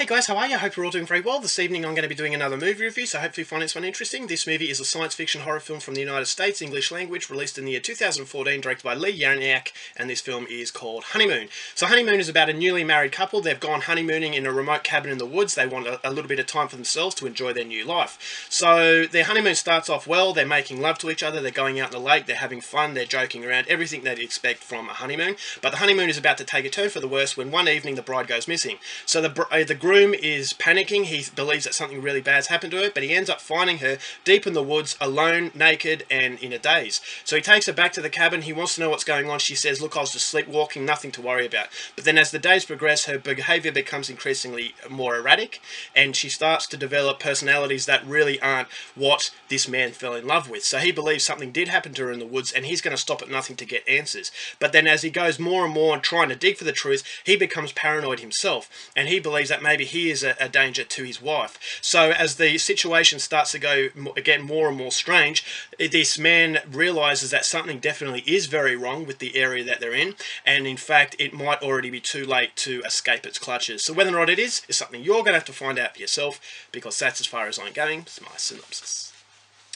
Hey guys, how are you? I hope you're all doing very well. This evening I'm going to be doing another movie review, so hopefully you find this one interesting. This movie is a science fiction horror film from the United States, English language, released in the year 2014, directed by Leigh Yaniak, and this film is called Honeymoon. So Honeymoon is about a newly married couple. They've gone honeymooning in a remote cabin in the woods. They want a little bit of time for themselves to enjoy their new life. So their honeymoon starts off well. They're making love to each other. They're going out in the lake. They're having fun. They're joking around. Everything that you expect from a honeymoon. But the honeymoon is about to take a turn for the worse when one evening the bride goes missing. So the groom is panicking. He believes that something really bad's happened to her, but he ends up finding her deep in the woods, alone, naked, and in a daze. So he takes her back to the cabin. He wants to know what's going on. She says, "Look, I was just sleepwalking, nothing to worry about." But then as the days progress, her behaviour becomes increasingly more erratic, and she starts to develop personalities that really aren't what this man fell in love with. So he believes something did happen to her in the woods, and he's going to stop at nothing to get answers. But then as he goes more and more and trying to dig for the truth, he becomes paranoid himself, and he believes that maybe he is a danger to his wife. So as the situation starts to get more and more strange, this man realizes that something definitely is very wrong with the area that they're in, and in fact it might already be too late to escape its clutches. So whether or not it is something you're going to have to find out for yourself, because that's as far as I'm going. It's my synopsis.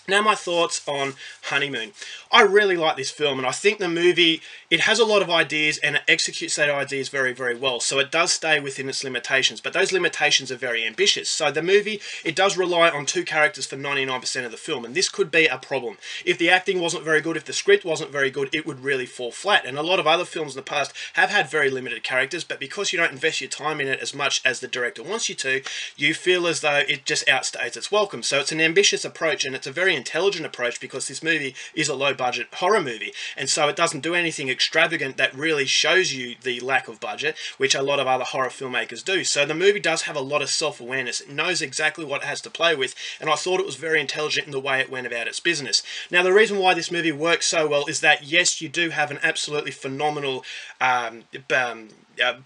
Now my thoughts on Honeymoon. I really like this film, and I think the movie, it has a lot of ideas and it executes those ideas very, very well. So it does stay within its limitations, but those limitations are very ambitious. So the movie, it does rely on two characters for 99% of the film, and this could be a problem. If the acting wasn't very good, if the script wasn't very good, it would really fall flat. And a lot of other films in the past have had very limited characters, but because you don't invest your time in it as much as the director wants you to, you feel as though it just outstays its welcome. So it's an ambitious approach, and it's a very intelligent approach, because this movie is a low-budget horror movie, and so it doesn't do anything extravagant that really shows you the lack of budget, which a lot of other horror filmmakers do. So the movie does have a lot of self-awareness. It knows exactly what it has to play with, and I thought it was very intelligent in the way it went about its business. Now, the reason why this movie works so well is that, yes, you do have an absolutely phenomenal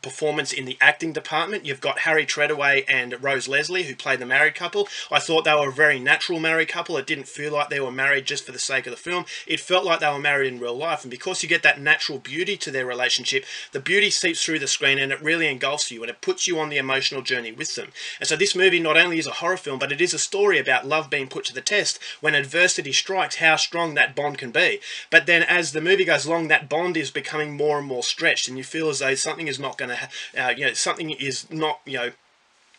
performance in the acting department. You've got Harry Treadaway and Rose Leslie, who play the married couple. I thought they were a very natural married couple. It didn't feel like they were married just for the sake of the film. It felt like they were married in real life, and because you get that natural beauty to their relationship, the beauty seeps through the screen and it really engulfs you, and it puts you on the emotional journey with them. And so this movie not only is a horror film, but it is a story about love being put to the test. When adversity strikes, how strong that bond can be. But then as the movie goes along, that bond is becoming more and more stretched, and you feel as though something is not going to, something is not,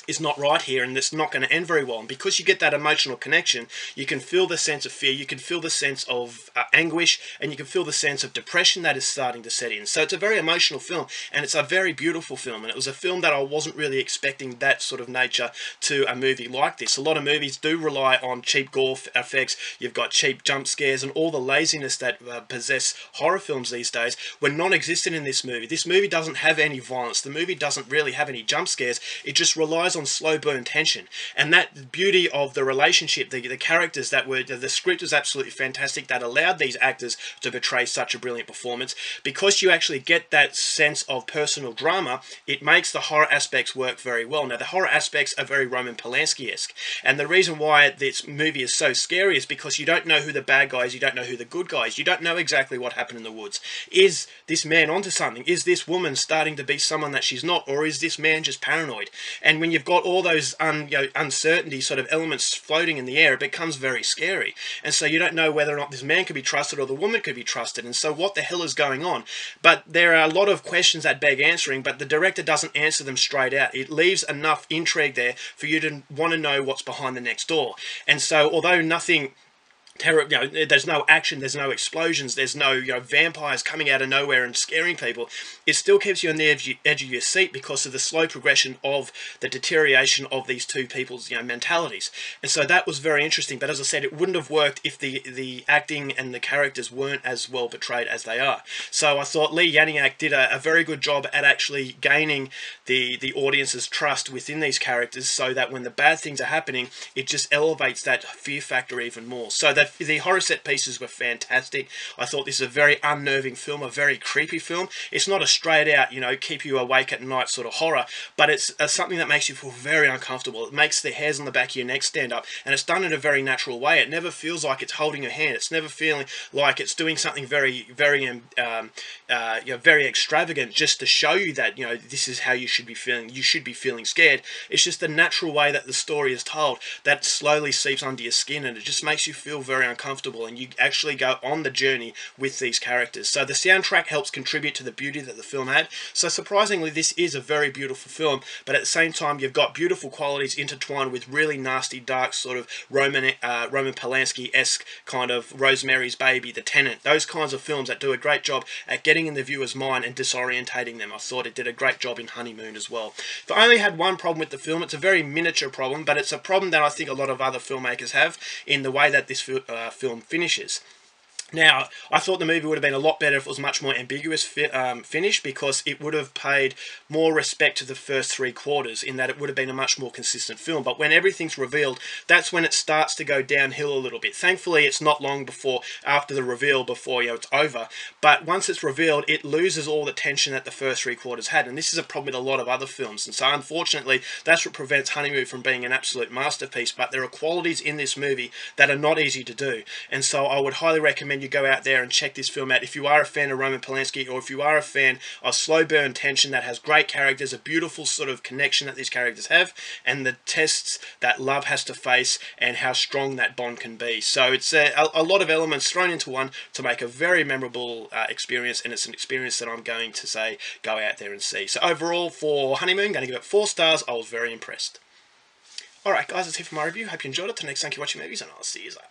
is not right here, and it's not going to end very well. And because you get that emotional connection, you can feel the sense of fear, you can feel the sense of anguish, and you can feel the sense of depression that is starting to set in. So it's a very emotional film, and it's a very beautiful film, and it was a film that I wasn't really expecting that sort of nature to a movie like this. A lot of movies do rely on cheap gore effects. You've got cheap jump scares, and all the laziness that possess horror films these days were non-existent in this movie. This movie doesn't have any violence. The movie doesn't really have any jump scares. It just relies on slow burn tension, and that beauty of the relationship, the characters that were, the script was absolutely fantastic, that allowed these actors to portray such a brilliant performance. Because you actually get that sense of personal drama, it makes the horror aspects work very well. Now the horror aspects are very Roman Polanski-esque, and the reason why this movie is so scary is because you don't know who the bad guy is, you don't know who the good guy is, you don't know exactly what happened in the woods. Is this man onto something? Is this woman starting to be someone that she's not, or is this man just paranoid? And when you've got all those uncertainty sort of elements floating in the air, it becomes very scary. And so you don't know whether or not this man could be trusted or the woman could be trusted, and so what the hell is going on? But there are a lot of questions that beg answering, but the director doesn't answer them straight out. It leaves enough intrigue there for you to want to know what's behind the next door. And so although nothing there's no action, there's no explosions, there's no vampires coming out of nowhere and scaring people, it still keeps you on the edge of your seat because of the slow progression of the deterioration of these two people's mentalities. And so that was very interesting. But as I said, it wouldn't have worked if the acting and the characters weren't as well portrayed as they are. So I thought Leigh Yaniak did a very good job at actually gaining the audience's trust within these characters, so that when the bad things are happening, it just elevates that fear factor even more. So the the horror set pieces were fantastic. I thought this is a very unnerving film, a very creepy film. It's not a straight out, you know, keep you awake at night sort of horror, but it's something that makes you feel very uncomfortable. It makes the hairs on the back of your neck stand up, and it's done in a very natural way. It never feels like it's holding your hand. It's never feeling like it's doing something very, very, you know, very extravagant just to show you that, you know, this is how you should be feeling. You should be feeling scared. It's just the natural way that the story is told that slowly seeps under your skin, and it just makes you feel very uncomfortable, and you actually go on the journey with these characters. So the soundtrack helps contribute to the beauty that the film had. So surprisingly, this is a very beautiful film, but at the same time, you've got beautiful qualities intertwined with really nasty, dark sort of Roman Polanski-esque kind of Rosemary's Baby, The Tenant, those kinds of films that do a great job at getting in the viewer's mind and disorientating them. I thought it did a great job in Honeymoon as well. If I only had one problem with the film, it's a very miniature problem, but it's a problem that I think a lot of other filmmakers have in the way that this film finishes. Now, I thought the movie would have been a lot better if it was much more ambiguous finish, because it would have paid more respect to the first 3 quarters, in that it would have been a much more consistent film. But when everything's revealed, that's when it starts to go downhill a little bit. Thankfully, it's not long after the reveal before, you know, it's over. But once it's revealed, it loses all the tension that the first 3 quarters had. And this is a problem with a lot of other films. And so, unfortunately, that's what prevents Honeymoon from being an absolute masterpiece. But there are qualities in this movie that are not easy to do. And so I would highly recommend you go out there and check this film out if you are a fan of Roman Polanski, or if you are a fan of slow burn tension that has great characters, a beautiful sort of connection that these characters have, and the tests that love has to face and how strong that bond can be. So it's a lot of elements thrown into one to make a very memorable experience, and it's an experience that I'm going to say go out there and see. So overall, for Honeymoon, I'm going to give it 4 stars. I was very impressed. Alright guys, that's it for my review. Hope you enjoyed it. Till next time, keep watching movies, and I'll see you later.